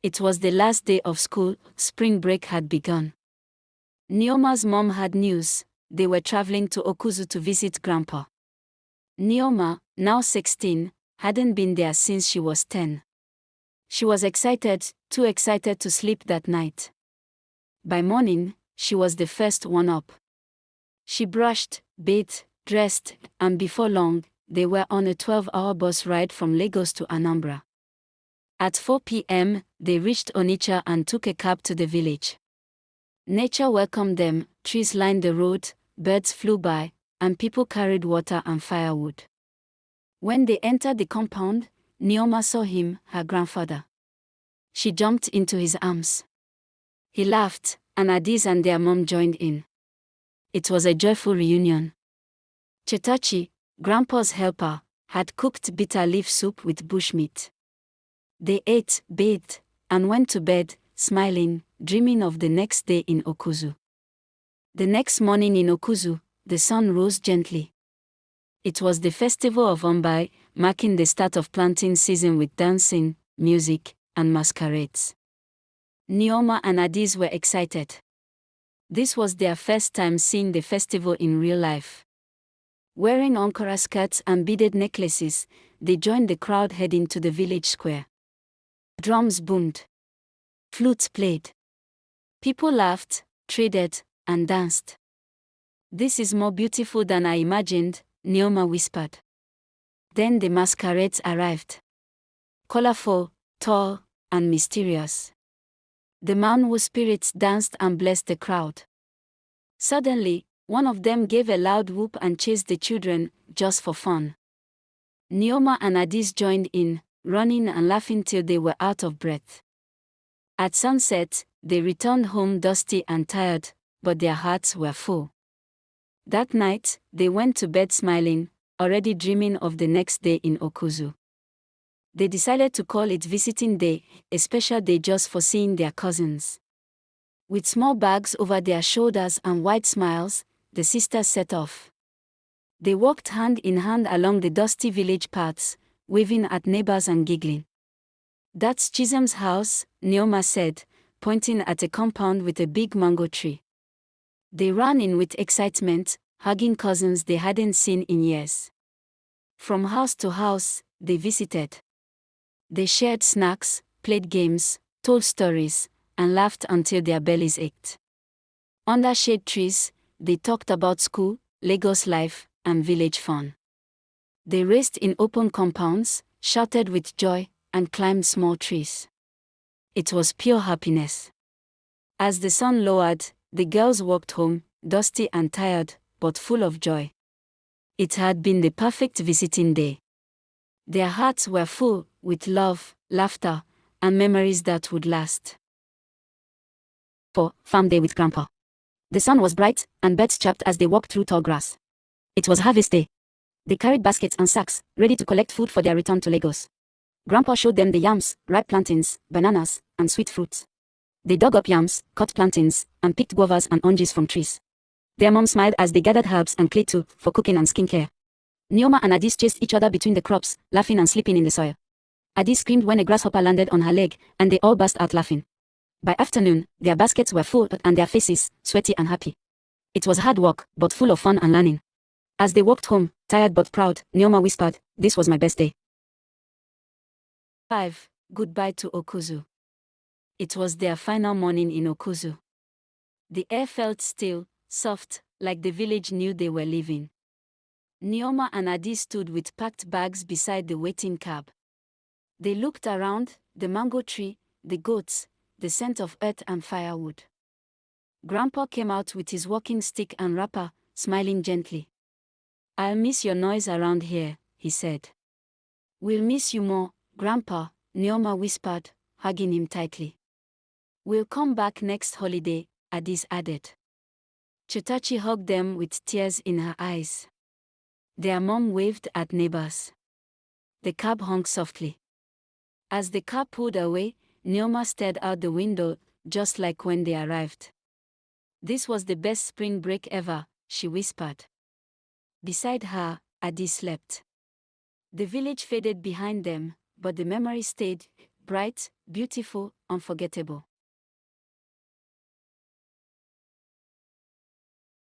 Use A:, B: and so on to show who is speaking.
A: It was the last day of school, spring break had begun. Nne-oma's mom had news: they were traveling to Okuzu to visit Grandpa. Nne-oma, now 16, hadn't been there since she was 10. She was excited, too excited to sleep that night. By morning, she was the first one up. She brushed, bathed, dressed, and before long, they were on a 12-hour bus ride from Lagos to Anambra. At 4 p.m., they reached Onitsha and took a cab to the village. Nature welcomed them, trees lined the road, birds flew by, and people carried water and firewood. When they entered the compound, Nne-oma saw him, her grandfather. She jumped into his arms. He laughed, and Ada-eze and their mom joined in. It was a joyful reunion. Chetachi, Grandpa's helper, had cooked bitter leaf soup with bushmeat. They ate, bathed, and went to bed, smiling, dreaming of the next day in Okuzu. The next morning in Okuzu, the sun rose gently. It was the festival of Ombai, marking the start of planting season with dancing, music, and masquerades. Nne-oma and Ada-eze were excited. This was their first time seeing the festival in real life. Wearing Ankara skirts and beaded necklaces, they joined the crowd heading to the village square. Drums boomed. Flutes played. People laughed, traded, and danced. "This is more beautiful than I imagined," Nne-oma whispered. Then the masquerades arrived. Colorful, tall, and mysterious. The Manwu spirits danced and blessed the crowd. Suddenly, one of them gave a loud whoop and chased the children, just for fun. Nne-oma and Ada-eze joined in, running and laughing till they were out of breath. At sunset, they returned home dusty and tired, but their hearts were full. That night, they went to bed smiling, already dreaming of the next day in Okuzu. They decided to call it Visiting Day, a special day just for seeing their cousins. With small bags over their shoulders and wide smiles, the sisters set off. They walked hand in hand along the dusty village paths, waving at neighbors and giggling. "That's Chisholm's house," Nne-oma said, pointing at a compound with a big mango tree. They ran in with excitement, hugging cousins they hadn't seen in years. From house to house, they visited. They shared snacks, played games, told stories, and laughed until their bellies ached. Under shade trees, they talked about school, Lagos life, and village fun. They raced in open compounds, shouted with joy, and climbed small trees. It was pure happiness. As the sun lowered, the girls walked home, dusty and tired, but full of joy. It had been the perfect visiting day. Their hearts were full, with love, laughter, and memories that would last.
B: 4. Farm day with Grandpa. The sun was bright, and birds chirped as they walked through tall grass. It was harvest day. They carried baskets and sacks, ready to collect food for their return to Lagos. Grandpa showed them the yams, ripe plantains, bananas, and sweet fruits. They dug up yams, cut plantains, and picked guavas and oranges from trees. Their mom smiled as they gathered herbs and clay too, for cooking and skincare. Nne-oma and Ada-eze chased each other between the crops, laughing and sleeping in the soil. Ada-eze screamed when a grasshopper landed on her leg, and they all burst out laughing. By afternoon, their baskets were full and their faces, sweaty and happy. It was hard work, but full of fun and learning. As they walked home, tired but proud, Nne-oma whispered, "This was my best day."
A: 5. Goodbye to Okuzu. It was their final morning in Okuzu. The air felt still, soft, like the village knew they were leaving. Nne-oma and Ada-eze stood with packed bags beside the waiting cab. They looked around, the mango tree, the goats, the scent of earth and firewood. Grandpa came out with his walking stick and wrapper, smiling gently. "I'll miss your noise around here," he said. "We'll miss you more, Grandpa," Nne-oma whispered, hugging him tightly. "We'll come back next holiday," Ada-eze added. Chetachi hugged them with tears in her eyes. Their mom waved at neighbors. The cab honked softly. As the car pulled away, Nne-oma stared out the window, just like when they arrived. "This was the best spring break ever," she whispered. Beside her, Ada-eze slept. The village faded behind them, but the memory stayed, Bright, beautiful, unforgettable.